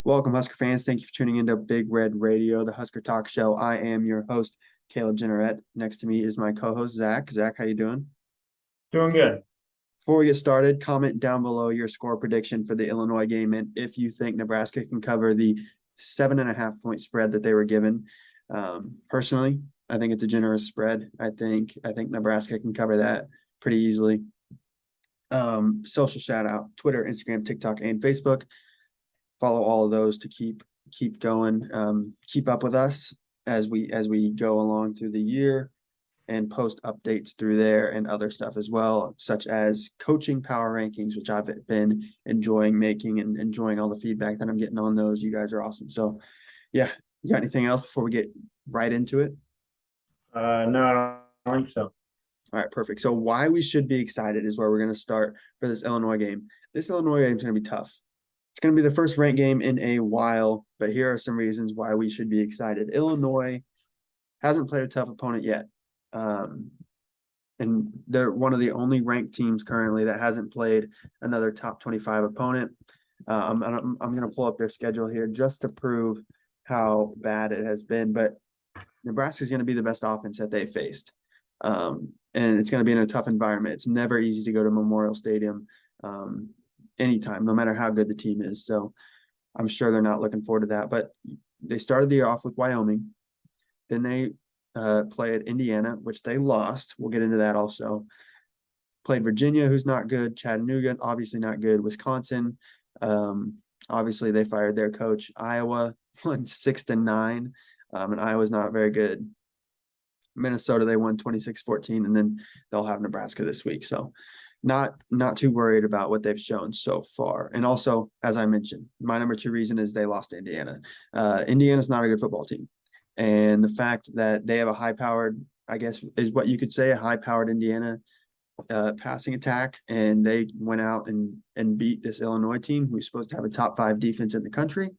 Welcome, Husker fans. Thank you for tuning into Big Red Radio, the Husker Talk Show. I am your host, Caleb Jenneret. Next to me is my co-host, Zach. Zach, how you doing? Doing good. Before we get started, comment down below your score prediction for the Illinois game and if you think Nebraska can cover the 7.5 point spread that they were given. Personally, I think it's a generous spread. I think Nebraska can cover that pretty easily. Social shout out: Twitter, Instagram, TikTok, and Facebook. Follow all of those to keep going. Keep up with us as we go along through the year and post updates through there and other stuff as well, such as coaching power rankings, which I've been enjoying making and enjoying all the feedback that I'm getting on those. You guys are awesome. So yeah, you got anything else before we get right into it? No, I don't think so. All right, perfect. So why we should be excited is where we're going to start for this Illinois game. This Illinois game is going to be tough. It's going to be the first ranked game in a while, but here are some reasons why we should be excited. Illinois hasn't played a tough opponent yet. And they're one of the only ranked teams currently that hasn't played another top 25 opponent. I'm going to pull up their schedule here just to prove how bad it has been. But Nebraska is going to be the best offense that they faced. And it's going to be in a tough environment. It's never easy to go to Memorial Stadium anytime, no matter how good the team is. So I'm sure they're not looking forward to that. But they started the year off with Wyoming. Then they played Indiana, which they lost. We'll get into that also. Played Virginia, who's not good. Chattanooga, obviously not good. Wisconsin, obviously they fired their coach. Iowa won 6-9, and Iowa's not very good. Minnesota, they won 26-14, and then they'll have Nebraska this week. So not too worried about what they've shown so far. And also, as I mentioned, my number two reason is they lost to Indiana. Indiana's not a good football team. And the fact that they have a high-powered, I guess, is what you could say, a high-powered Indiana passing attack, and they went out and beat this Illinois team who's supposed to have a top 5 defense in the country.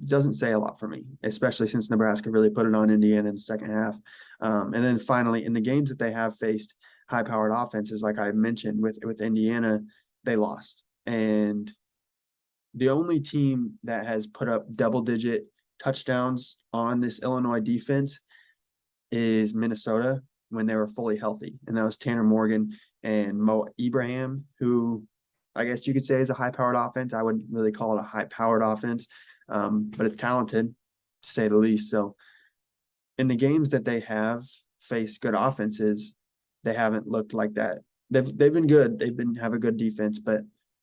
Doesn't say a lot for me, especially since Nebraska really put it on Indiana in the second half. And then finally, in the games that they have faced high-powered offenses, like I mentioned with Indiana, they lost. And the only team that has put up double-digit touchdowns on this Illinois defense is Minnesota when they were fully healthy. And that was Tanner Morgan and Mo Ibrahim, who I guess you could say is a high-powered offense. I wouldn't really call it a high-powered offense, but it's talented, to say the least. So in the games that they have faced good offenses, they haven't looked like that. They've been good. Have a good defense, but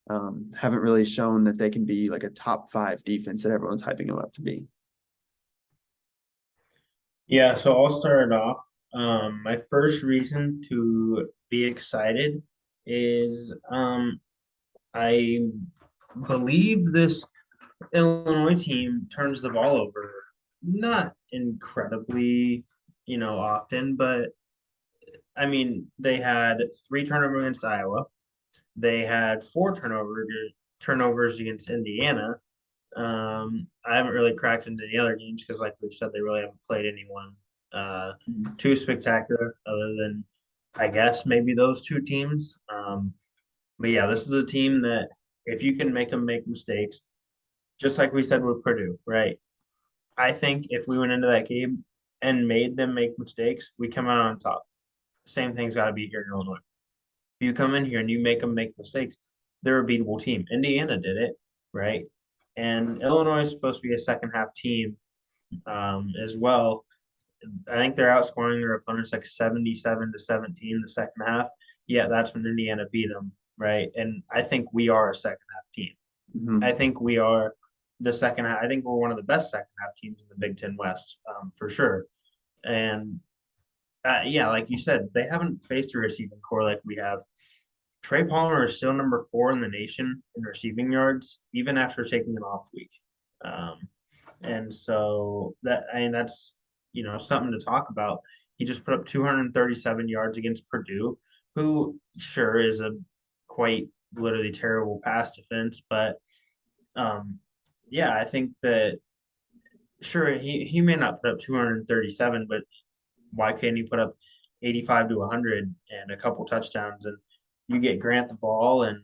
haven't really shown that they can be like a top 5 defense that everyone's hyping them up to be. Yeah, so I'll start it off. My first reason to be excited is I believe this Illinois team turns the ball over not incredibly, often, but I mean, they had 3 turnovers against Iowa. They had 4 turnovers against Indiana. I haven't really cracked into the other games because, like we've said, they really haven't played anyone too spectacular other than, I guess, maybe those 2 teams. But yeah, this is a team that if you can make them make mistakes, just like we said with Purdue, right? I think if we went into that game and made them make mistakes, we come out on top. Same thing's got to be here in Illinois. If you come in here and you make them make mistakes, they're a beatable team. Indiana did it, right? And Illinois is supposed to be a second half team as well. I think they're outscoring their opponents like 77-17 the second half. Yeah, that's when Indiana beat them, right? And I think we are a second half team. Mm-hmm. I think we are the second half. I think we're one of the best second half teams in the Big Ten West, for sure. And yeah, like you said, they haven't faced a receiving core like we have. Trey Palmer is still number 4 in the nation in receiving yards, even after taking an off week. And so that's something to talk about. He just put up 237 yards against Purdue, who sure is a quite literally terrible pass defense, but yeah, I think that sure he may not put up 237, but why can't he put up 85 to 100 and a couple touchdowns? And you get Grant the ball, and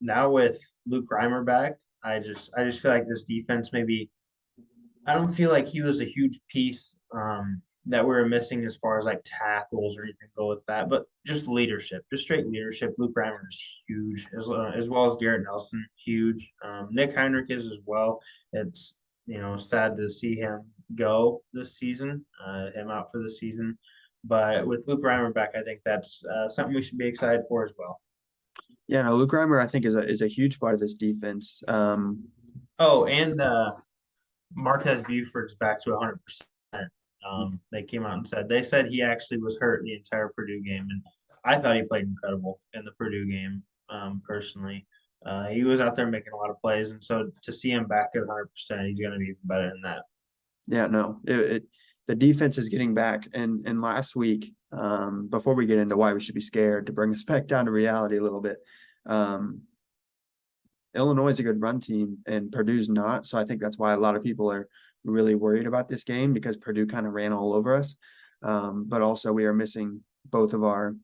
now with Luke Reimer back, I just feel like this defense maybe I don't feel like he was a huge piece that we were missing as far as like tackles or anything go with that, but just leadership, just straight leadership. Luke Reimer is huge, as well as Garrett Nelson, huge. Nick Heinrich is as well. It's sad to see him go this season, him out for the season. But with Luke Reimer back, I think that's something we should be excited for as well. Yeah, no, Luke Reimer, I think is a huge part of this defense. Oh, and Marquez Buford's back to 100%. They came out and they said he actually was hurt the entire Purdue game, and I thought he played incredible in the Purdue game. Personally, he was out there making a lot of plays, and so to see him back at 100%, he's going to be even better than that. Yeah, no, the defense is getting back. And last week, before we get into why we should be scared, to bring us back down to reality a little bit, Illinois is a good run team and Purdue's not. So I think that's why a lot of people are really worried about this game because Purdue kind of ran all over us. But also we are missing both of our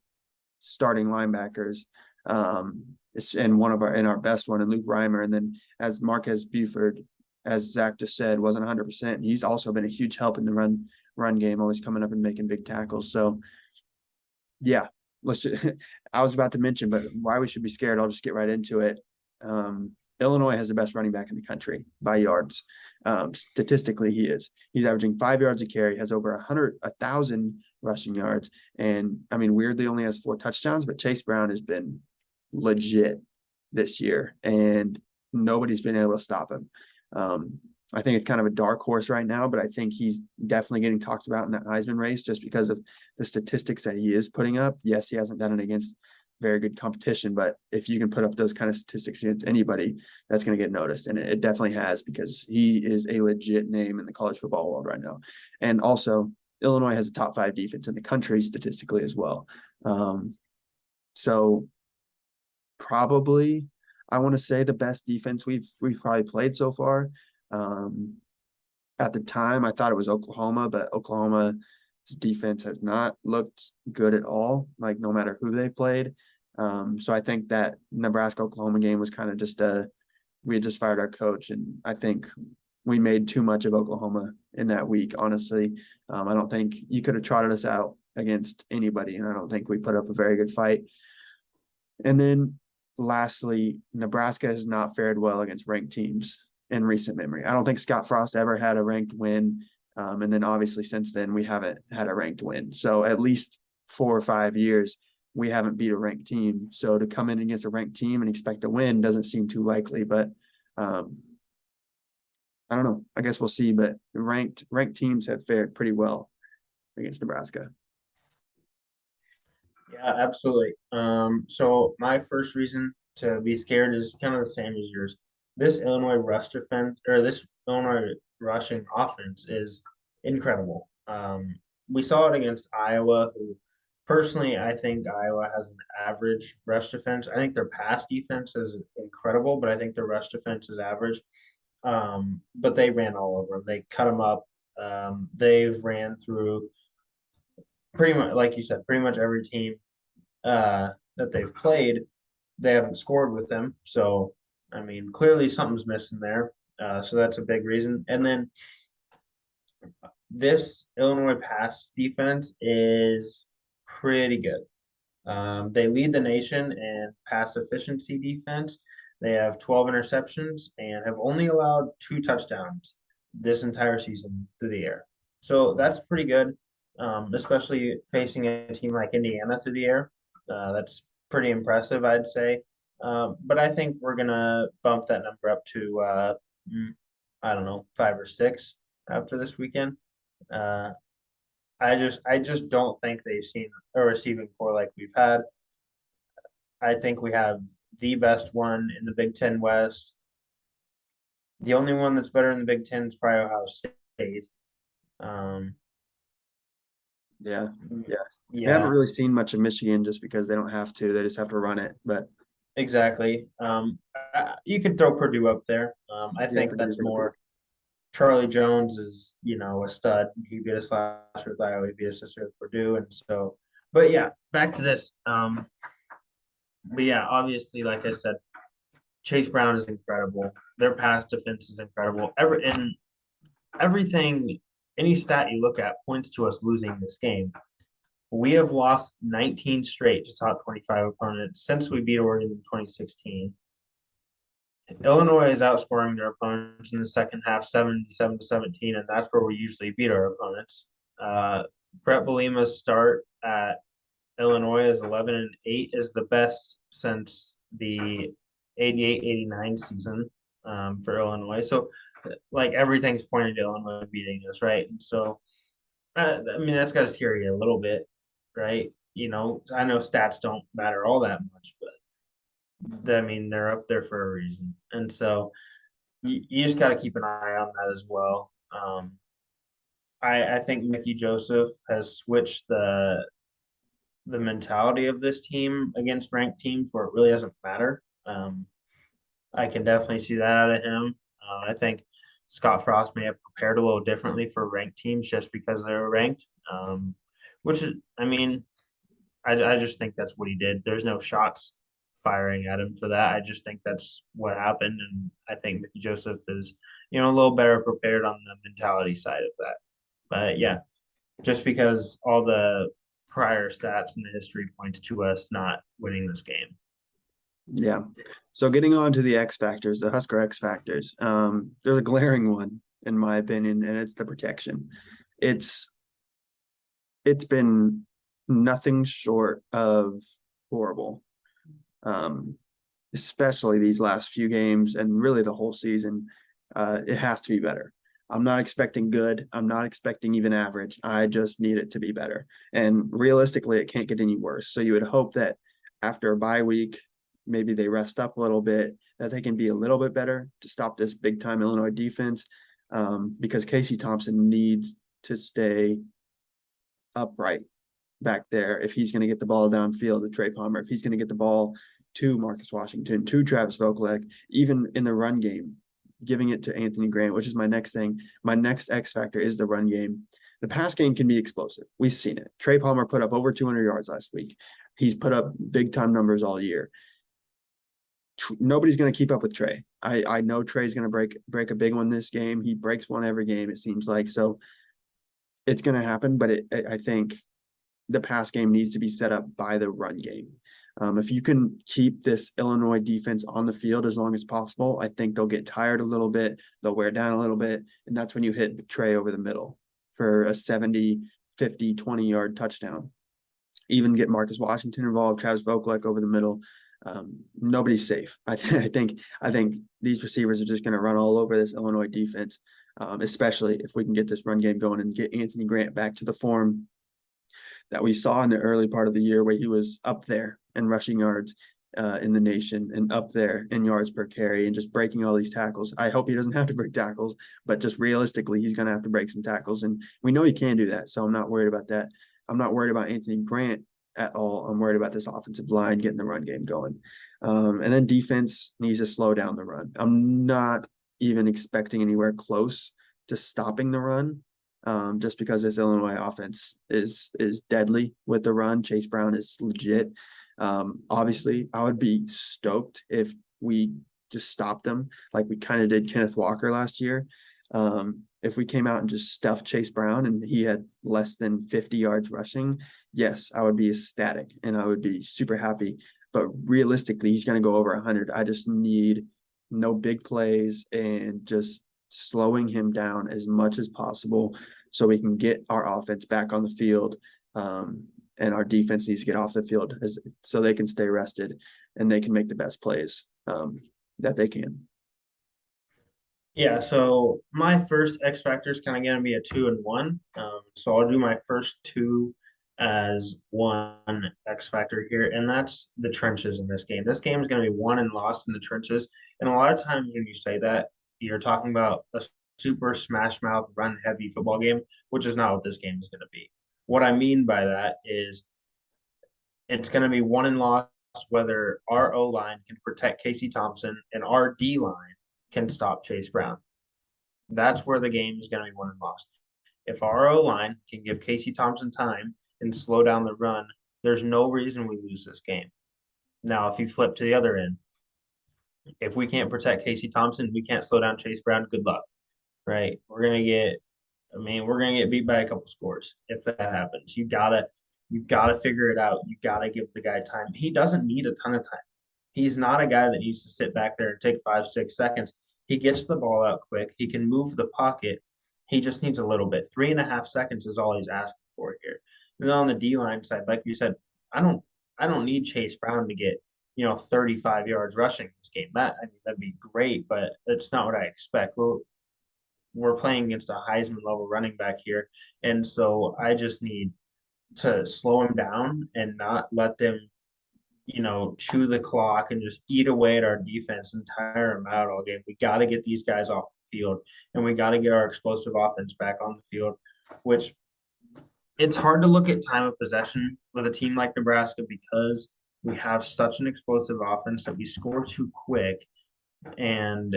starting linebackers. And one of our best one, and Luke Reimer. And then as Marquez Buford, as Zach just said, wasn't 100%. He's also been a huge help in the run game, always coming up and making big tackles. So yeah, let's just, I was about to mention, but why we should be scared, I'll just get right into it. Illinois has the best running back in the country by yards. Statistically, he's averaging 5 yards a carry, has over 1,000 rushing yards. And I mean, weirdly only has 4 touchdowns, but Chase Brown has been legit this year and nobody's been able to stop him. I think it's kind of a dark horse right now, but I think he's definitely getting talked about in that Heisman race just because of the statistics that he is putting up. Yes, he hasn't done it against very good competition, but if you can put up those kind of statistics against anybody, that's going to get noticed. And it definitely has because he is a legit name in the college football world right now. And also, Illinois has a top 5 defense in the country statistically as well. So probably I want to say the best defense we've probably played so far. At the time, I thought it was Oklahoma, but Oklahoma's defense has not looked good at all, like no matter who they played. So I think that Nebraska-Oklahoma game was kind of just we had just fired our coach, and I think we made too much of Oklahoma in that week, honestly. I don't think you could have trotted us out against anybody, and I don't think we put up a very good fight. And then lastly, Nebraska has not fared well against ranked teams in recent memory. I don't think Scott Frost ever had a ranked win. And then obviously since then, we haven't had a ranked win. So at least 4 or 5 years, we haven't beat a ranked team. So to come in against a ranked team and expect a win doesn't seem too likely. But I don't know. I guess we'll see. But ranked teams have fared pretty well against Nebraska. Yeah, absolutely. So my first reason to be scared is kind of the same as yours. This Illinois rush defense or this Illinois rushing offense is incredible. We saw it against Iowa, who personally I think Iowa has an average rush defense. I think their pass defense is incredible, but I think their rush defense is average. But they ran all over them. They cut them up. They've ran through pretty much, like you said, pretty much every team that they've played, they haven't scored with them. So, I mean, clearly something's missing there. So that's a big reason. And then this Illinois pass defense is pretty good. They lead the nation in pass efficiency defense. They have 12 interceptions and have only allowed 2 touchdowns this entire season through the air. So that's pretty good, especially facing a team like Indiana through the air. That's pretty impressive, I'd say. But I think we're gonna bump that number up to I don't know, 5 or 6 after this weekend. Uh, I just don't think they've seen a receiving core like we've had. I think we have the best one in the Big Ten West. The only one that's better in the Big Ten is probably Ohio State. Um, Yeah. Yeah. We haven't yeah, really seen much of Michigan just because they don't have to. They just have to run it. But exactly. You could throw Purdue up there. I yeah, think Purdue's that's a good pick. more. Charlie Jones is, a stud. He beat us last year with Iowa. He beat us this year with Purdue, and so. But yeah, back to this. But yeah, obviously, like I said, Chase Brown is incredible. Their pass defense is incredible. Everything, any stat you look at points to us losing this game. We have lost 19 straight to top 25 opponents since we beat Oregon in 2016. Illinois is outscoring their opponents in the second half 77-17, and that's where we usually beat our opponents. Brett Bielema's start at Illinois is 11-8 is the best since the 88-89 season for Illinois. So like everything's pointing to Illinois beating us, right? And so I mean that's got to scare you a little bit, right? I know stats don't matter all that much, but I mean they're up there for a reason, and so you just got to keep an eye on that as well. I think Mickey Joseph has switched the mentality of this team against ranked teams where it really doesn't matter. I can definitely see that out of him. I think Scott Frost may have prepared a little differently for ranked teams just because they were ranked, which is, I mean, I just think that's what he did. There's no shots firing at him for that. I just think that's what happened, and I think Mickey Joseph is, a little better prepared on the mentality side of that. But yeah, just because all the prior stats in the history points to us not winning this game. Yeah. So getting on to the X factors, the Husker X factors, there's a glaring one in my opinion, and it's the protection. It's been nothing short of horrible, especially these last few games and really the whole season. It has to be better. I'm not expecting good. I'm not expecting even average. I just need it to be better. And realistically, it can't get any worse. So you would hope that after a bye week, maybe they rest up a little bit, that they can be a little bit better to stop this big time Illinois defense. Because Casey Thompson needs to stay upright back there if he's going to get the ball downfield to Trey Palmer, if he's going to get the ball to Marcus Washington, to Travis Vokalek, even in the run game, giving it to Anthony Grant, which is my next thing. My next X factor is the run game. The pass game can be explosive. We've seen it. Trey Palmer put up over 200 yards last week. He's put up big time numbers all year. Nobody's going to keep up with Trey. I know Trey's going to break a big one this game. He breaks one every game, it seems like. So it's going to happen, but I think the pass game needs to be set up by the run game. If you can keep this Illinois defense on the field as long as possible, I think they'll get tired a little bit. They'll wear down a little bit. And that's when you hit Trey over the middle for a 70, 50, 20-yard touchdown. Even get Marcus Washington involved, Travis Vokalek over the middle. Nobody's safe. I think these receivers are just going to run all over this Illinois defense, especially if we can get this run game going and get Anthony Grant back to the form that we saw in the early part of the year where he was up there in rushing yards in the nation and up there in yards per carry and just breaking all these tackles. I hope he doesn't have to break tackles, but just realistically, he's going to have to break some tackles. And we know he can do that. So I'm not worried about that. I'm not worried about Anthony Grant at all. I'm worried about this offensive line getting the run game going. And then defense needs to slow down the run. I'm not even expecting anywhere close to stopping the run. Just because this Illinois offense is deadly with the run. Chase Brown is legit. Obviously, I would be stoked if we just stopped them like we kind of did Kenneth Walker last year. If we came out and just stuffed Chase Brown and he had less than 50 yards rushing, yes, I would be ecstatic and I would be super happy. But realistically, he's going to go over 100. I just need no big plays and just slowing him down as much as possible so we can get our offense back on the field, and our defense needs to get off the field so they can stay rested and they can make the best plays that they can. Yeah, so my first X factor is kind of going to be a 2 and 1. So I'll do my first two as one X factor here, and that's the trenches in this game. This game is going to be won and lost in the trenches. And a lot of times when you say that, you're talking about a super smash mouth, run heavy football game, which is not what this game is going to be. What I mean by that is it's going to be won and lost whether our O line can protect Casey Thompson and our D line can stop Chase Brown. That's where the game is going to be won and lost. If our O line can give Casey Thompson time and slow down the run, there's no reason we lose this game. Now, if you flip to the other end, If we can't protect Casey Thompson, we can't slow down Chase Brown. Good luck, right? We're gonna get beat by a couple scores if that happens. You gotta figure it out. You gotta give the guy time. He doesn't need a ton of time. He's not a guy that needs to sit back there and take 5, 6 seconds. He gets the ball out quick. He can move the pocket. He just needs a little bit. 3.5 seconds is all he's asking for here. And then on the D line side, like you said, I don't I don't need Chase Brown to get 35 yards rushing this game. That'd be great, but that's not what I expect. We're playing against a Heisman level running back here, and so I just need to slow him down and not let them chew the clock and just eat away at our defense and tire them out all game. We got to get these guys off the field, and we got to get our explosive offense back on the field, which it's hard to look at time of possession with a team like Nebraska because we have such an explosive offense that we score too quick. And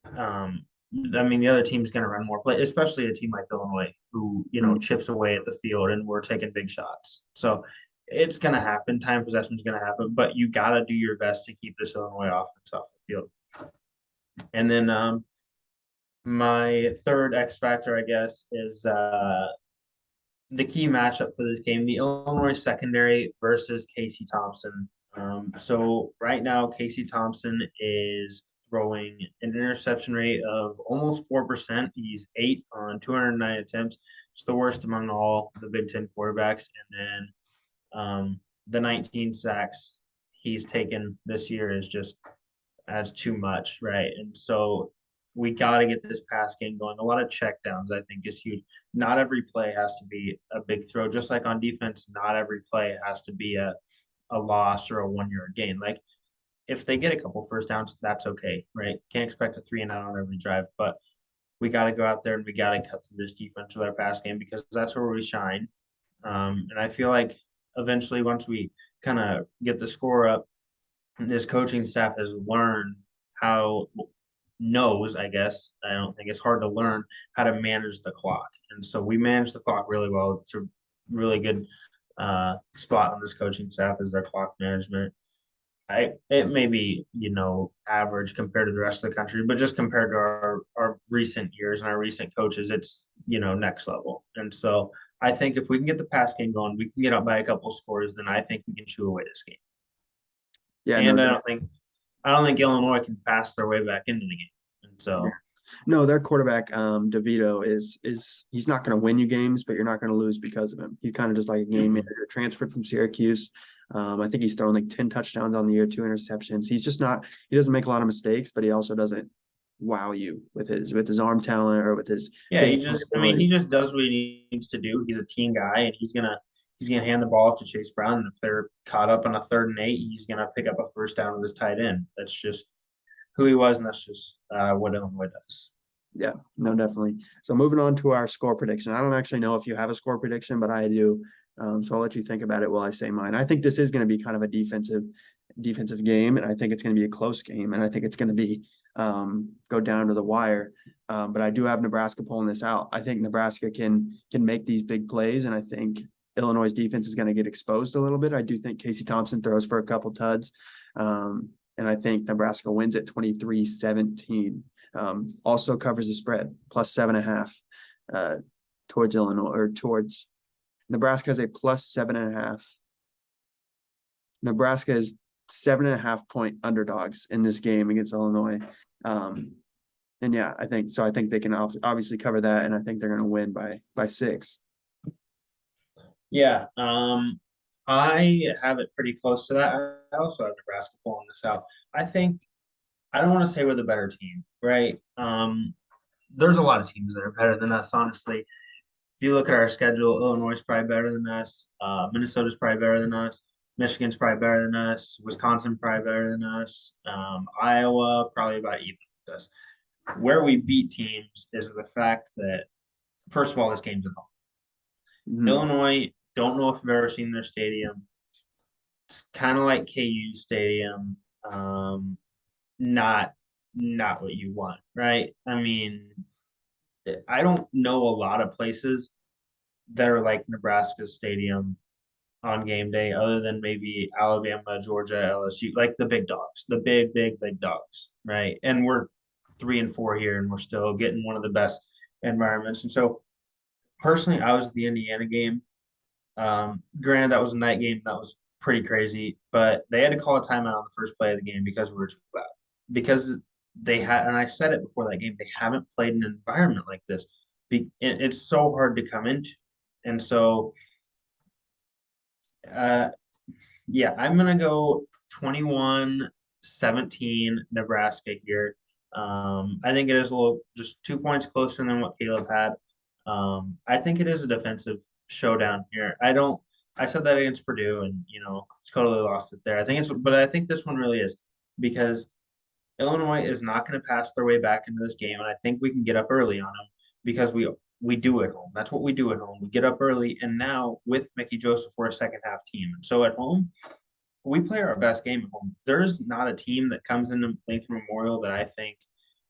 the other team's going to run more play, especially a team like Illinois, who chips away at the field and we're taking big shots. So it's going to happen. Time possession is going to happen, but you got to do your best to keep this Illinois offense off the field. And then my third X factor, I guess, is the key matchup for this game: the Illinois secondary versus Casey Thompson. So right now, Casey Thompson is throwing an interception rate of almost 4%. He's 8 on 209 attempts. It's the worst among all the Big Ten quarterbacks. And then the 19 sacks he's taken this year is just that's too much, right? And so we got to get this pass game going. A lot of checkdowns, I think, is huge. Not every play has to be a big throw. Just like on defense, not every play has to be a loss or a 1 yard gain. Like if they get a couple first downs, that's okay, right? Can't expect a 3-and-out on every drive, but we got to go out there and we got to cut through this defense with our pass game because that's where we shine. And I feel like eventually, once we kind of get the score up, this coaching staff has learned how knows, I guess. I don't think it's hard to learn how to manage the clock. And so we manage the clock really well. It's a really good spot on this coaching staff is their clock management. It may be, average compared to the rest of the country, but just compared to our recent years and our recent coaches, it's, next level. And so I think if we can get the pass game going, we can get up by a couple scores, then I think we can chew away this game. Yeah, And no, I don't think Illinois can pass their way back into the game. And so no, their quarterback, DeVito is he's not going to win you games, but you're not going to lose because of him. He's kind of just like a game manager, transferred from Syracuse. I think he's thrown like 10 touchdowns on the year, 2 interceptions. He's just not. He doesn't make a lot of mistakes, but he also doesn't wow you with his arm talent or with his. he just does what he needs to do. He's a team guy, and he's gonna hand the ball off to Chase Brown. And if they're caught up on a 3rd and 8, he's gonna pick up a first down with his tight end. That's just who he was, and that's just what Illinois does. Yeah, no, definitely. So moving on to our score prediction. I don't actually know if you have a score prediction, but I do. So I'll let you think about it while I say mine. I think this is going to be kind of a defensive game, and I think it's going to be a close game, and I think it's going to be go down to the wire. But I do have Nebraska pulling this out. I think Nebraska can make these big plays, and I think Illinois' defense is going to get exposed a little bit. I do think Casey Thompson throws for a couple tuds, and I think Nebraska wins at 23-17. Also covers the spread plus 7.5 towards Illinois or towards Nebraska is a plus 7.5. Nebraska is 7.5 point underdogs in this game against Illinois. And yeah, I think so. I think they can obviously cover that, and I think they're going to win by 6. Yeah, I have it pretty close to that. I also have Nebraska pulling this out. I think I don't want to say we're the better team, right? There's a lot of teams that are better than us, honestly. If you look at our schedule, Illinois is probably better than us. Minnesota's probably better than us. Michigan's probably better than us. Wisconsin probably better than us. Iowa probably about even with us. Where we beat teams is the fact that, first of all, this game's at home. Mm-hmm. Illinois, don't know if you've ever seen their stadium. It's kind of like KU Stadium. Not what you want, right? I mean, I don't know a lot of places that are like Nebraska Stadium on game day, other than maybe Alabama, Georgia, LSU, like the big dogs, the big dogs, right? And we're 3-4 here, and we're still getting one of the best environments. And so, personally, I was at the Indiana game. Granted, that was a night game. That was pretty crazy, but they had to call a timeout on the first play of the game because we were too loud. Because they had, and I said it before that game, they haven't played an environment like this. It's so hard to come into. And so, uh, yeah, I'm gonna go 21-17 Nebraska here. I think it is a little just 2 points closer than what Caleb had. I think it is a defensive showdown here. I said that against Purdue and totally lost it there. But I think this one really is because Illinois is not going to pass their way back into this game, and I think we can get up early on them because we do at home. That's what we do at home. We get up early, and now with Mickey Joseph, we're a second half team. So at home, we play our best game at home. There's not a team that comes into Lincoln Memorial that I think,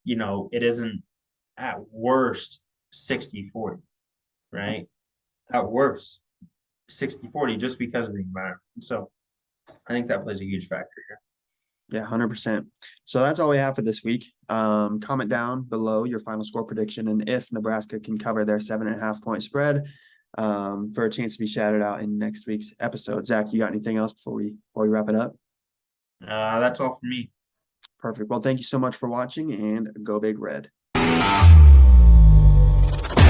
it isn't at worst 60-40, right? At worst 60-40 just because of the environment. So I think that plays a huge factor here. Yeah, 100%. So that's all we have for this week. Comment down below your final score prediction and if Nebraska can cover their 7.5-point spread for a chance to be shouted out in next week's episode. Zach, you got anything else before we wrap it up? That's all for me. Perfect. Well, thank you so much for watching and go Big Red.